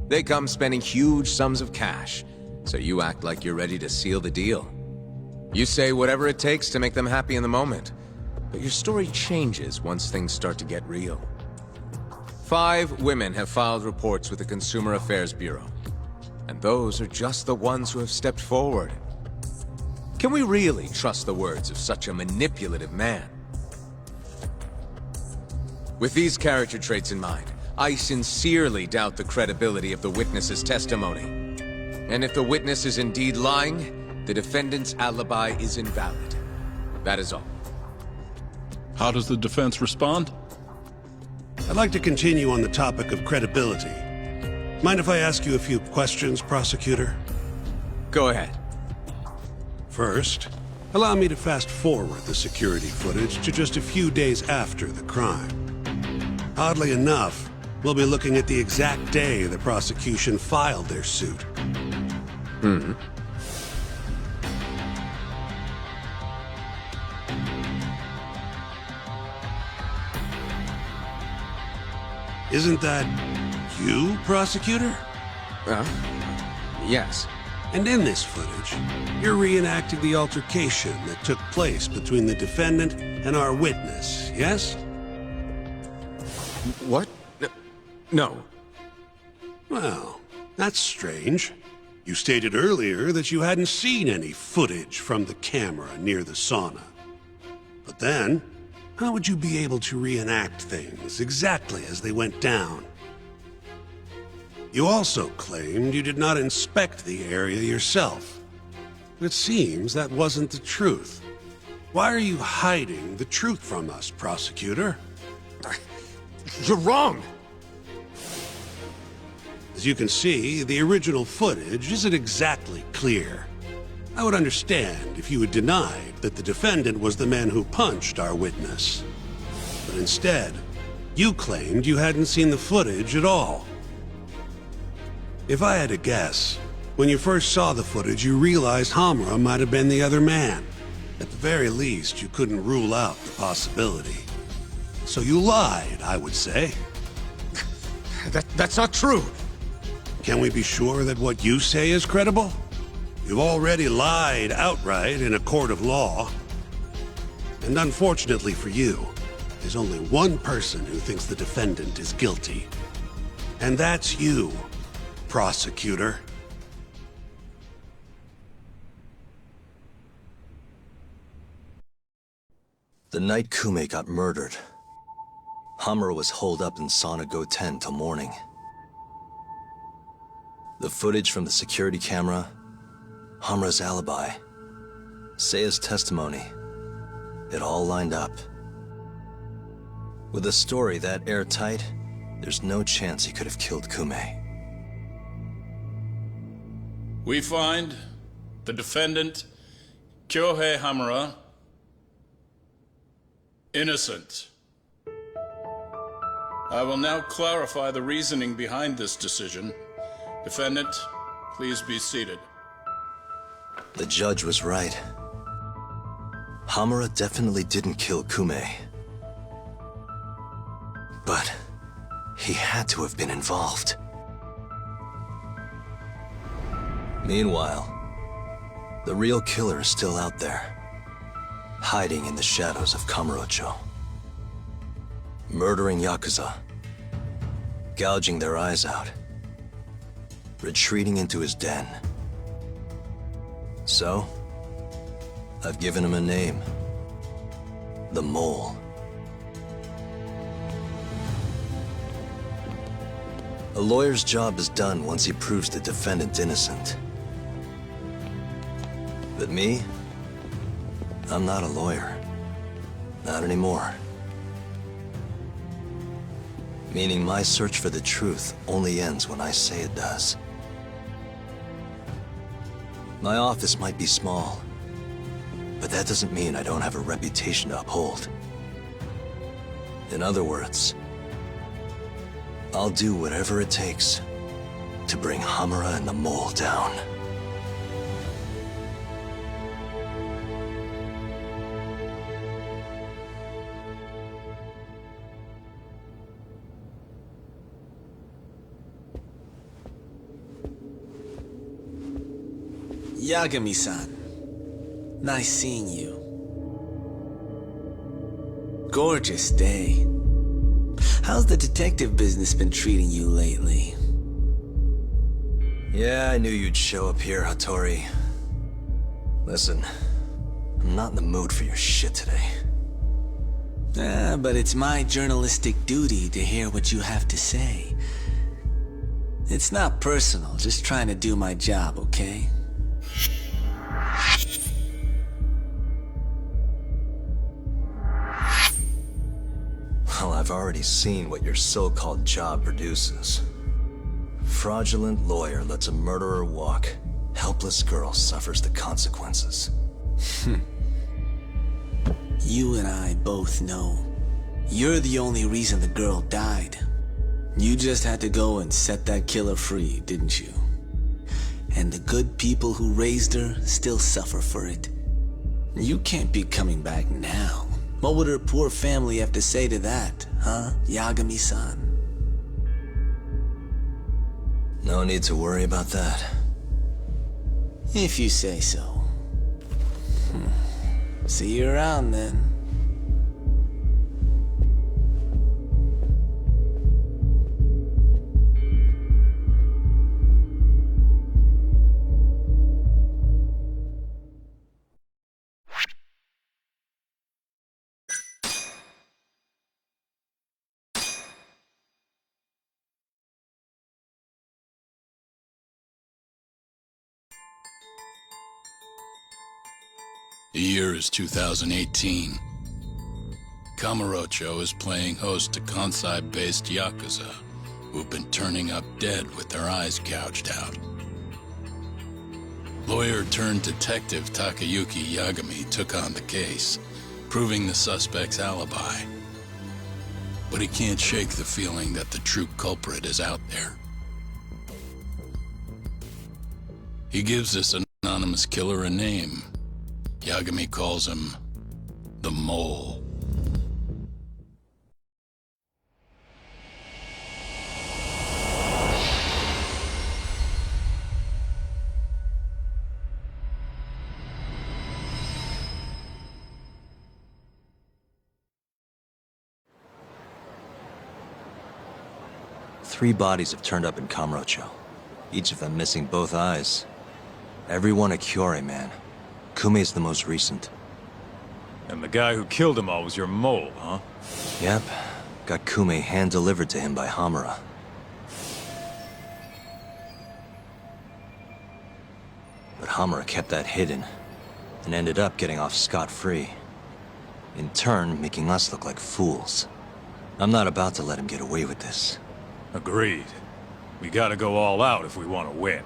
Q: They come spending huge sums of cash, so you act like you're ready to seal the deal. You say whatever it takes to make them happy in the moment. But your story changes once things start to get real. 5 women have filed reports with the Consumer Affairs Bureau. And those are just the ones who have stepped forward. Can we really trust the words of such a manipulative man? With these character traits in mind, I sincerely doubt the credibility of the witness's testimony. And if the witness is indeed lying, the defendant's alibi is invalid. That is all.
D: How does the defense respond?
C: I'd like to continue on the topic of credibility. Mind if I ask you a few questions, prosecutor?
Q: Go ahead.
C: First, allow me to fast forward the security footage to just a few days after the crime. Oddly enough, we'll be looking at the exact day the prosecution filed their suit.
Q: Mm-hmm.
C: Isn't that you, prosecutor?
Q: Yes.
C: And in this footage, you're reenacting the altercation that took place between the defendant and our witness, yes?
Q: What? No.
C: Well, that's strange. You stated earlier that you hadn't seen any footage from the camera near the sauna. But then, how would you be able to reenact things exactly as they went down? You also claimed you did not inspect the area yourself. It seems that wasn't the truth. Why are you hiding the truth from us, prosecutor?
Q: You're wrong!
C: As you can see, the original footage isn't exactly clear. I would understand if you had denied that the defendant was the man who punched our witness. But instead, you claimed you hadn't seen the footage at all. If I had to guess, when you first saw the footage, you realized Hamura might have been the other man. At the very least, you couldn't rule out the possibility. So you lied, I would say.
Q: That's not true.
C: Can we be sure that what you say is credible? You've already lied outright in a court of law. And unfortunately for you, there's only one person who thinks the defendant is guilty. And that's you, prosecutor.
B: The night Kume got murdered, Hamura was holed up in Sauna Go 10 till morning. The footage from the security camera, Hamura's alibi, Seiya's testimony, it all lined up. With a story that airtight, there's no chance he could have killed Kume.
D: We find the defendant, Kyohei Hamura, innocent. I will now clarify the reasoning behind this decision. Defendant, please be seated.
B: The judge was right. Hamura definitely didn't kill Kume. But he had to have been involved. Meanwhile, the real killer is still out there, hiding in the shadows of Kamurocho. Murdering Yakuza, gouging their eyes out, retreating into his den. So, I've given him a name. The Mole. A lawyer's job is done once he proves the defendant innocent. But me? I'm not a lawyer. Not anymore. Meaning my search for the truth only ends when I say it does. My office might be small, but that doesn't mean I don't have a reputation to uphold. In other words, I'll do whatever it takes to bring Hamura and the Mole down.
T: Yagami-san, nice seeing you. gorgeous day. How's the detective business been treating you lately?
B: Yeah, I knew you'd show up here, Hattori. Listen, I'm not in the mood for your shit today.
T: But it's my journalistic duty to hear what you have to say. It's not personal, just trying to do my job, okay?
B: Well, I've already seen what your so-called job produces. Fraudulent lawyer lets a murderer walk. Helpless girl suffers the consequences.
T: You and I both know. You're the only reason the girl died. You just had to go and set that killer free, didn't you? And the good people who raised her still suffer for it. You can't be coming back now. What would her poor family have to say to that, huh, Yagami-san?
B: No need to worry about that.
T: If you say so. See you around then.
D: The year is 2018. Kamurocho is playing host to Kansai-based Yakuza, who've been turning up dead with their eyes gouged out. Lawyer-turned-detective Takayuki Yagami took on the case, proving the suspect's alibi. But he can't shake the feeling that the true culprit is out there. He gives this anonymous killer a name. Yagami calls him the Mole.
B: Three bodies have turned up in Kamurocho, each of them missing both eyes. Everyone a Kyorei man. Kume's the most recent.
U: And the guy who killed them all was your mole, huh?
B: Yep. Got Kume hand-delivered to him by Hamura. But Hamura kept that hidden, and ended up getting off scot-free. In turn, making us look like fools. I'm not about to let him get away with this.
U: Agreed. We gotta go all out if we want to win.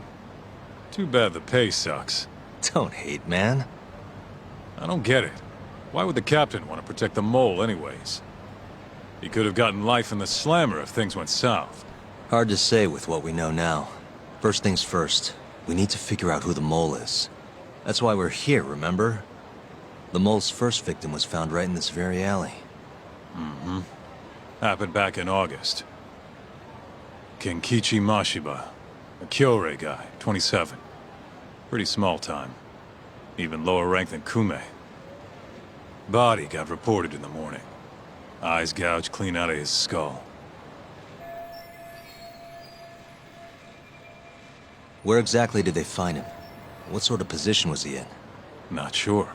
U: Too bad the pay sucks.
B: Don't hate, man.
U: I don't get it. Why would the captain want to protect the mole anyways? He could have gotten life in the slammer if things went south.
B: Hard to say with what we know now. First things first, we need to figure out who the mole is. That's why we're here, remember? The mole's first victim was found right in this very alley.
U: Mm-hmm. Happened back in August. Kenkichi Mashiba, a Kyorei guy, 27. Pretty small time. Even lower rank than Kume. Body got reported in the morning. Eyes gouged clean out of his skull.
B: Where exactly did they find him? What sort of position was he in?
U: Not sure.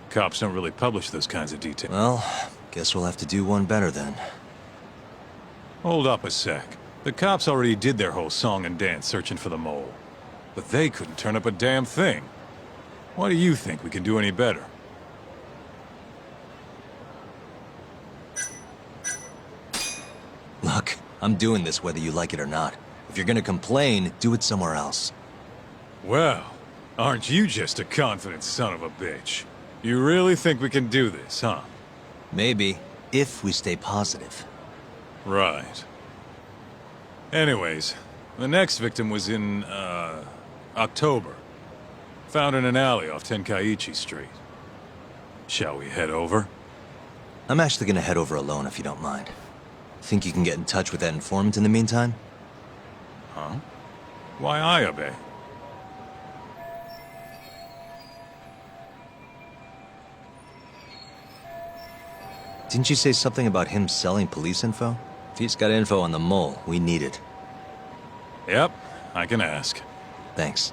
U: Cops don't really publish those kinds of details.
B: Well, guess we'll have to do one better then.
U: Hold up a sec. The cops already did their whole song and dance searching for the mole. But they couldn't turn up a damn thing. Why do you think we can do any better?
B: Look, I'm doing this whether you like it or not. If you're gonna complain, do it somewhere else.
U: Well, aren't you just a confident son of a bitch? You really think we can do this, huh?
B: Maybe, if we stay positive.
U: Right. Anyways, the next victim was in, October. Found in an alley off Tenkaichi Street. Shall we head over?
B: I'm actually gonna head over alone if you don't mind. Think you can get in touch with that informant in the meantime?
U: Huh? Why Ayabe?
B: Didn't you say something about him selling police info? If he's got info on the mole, we need it.
U: Yep, I can ask.
B: Thanks.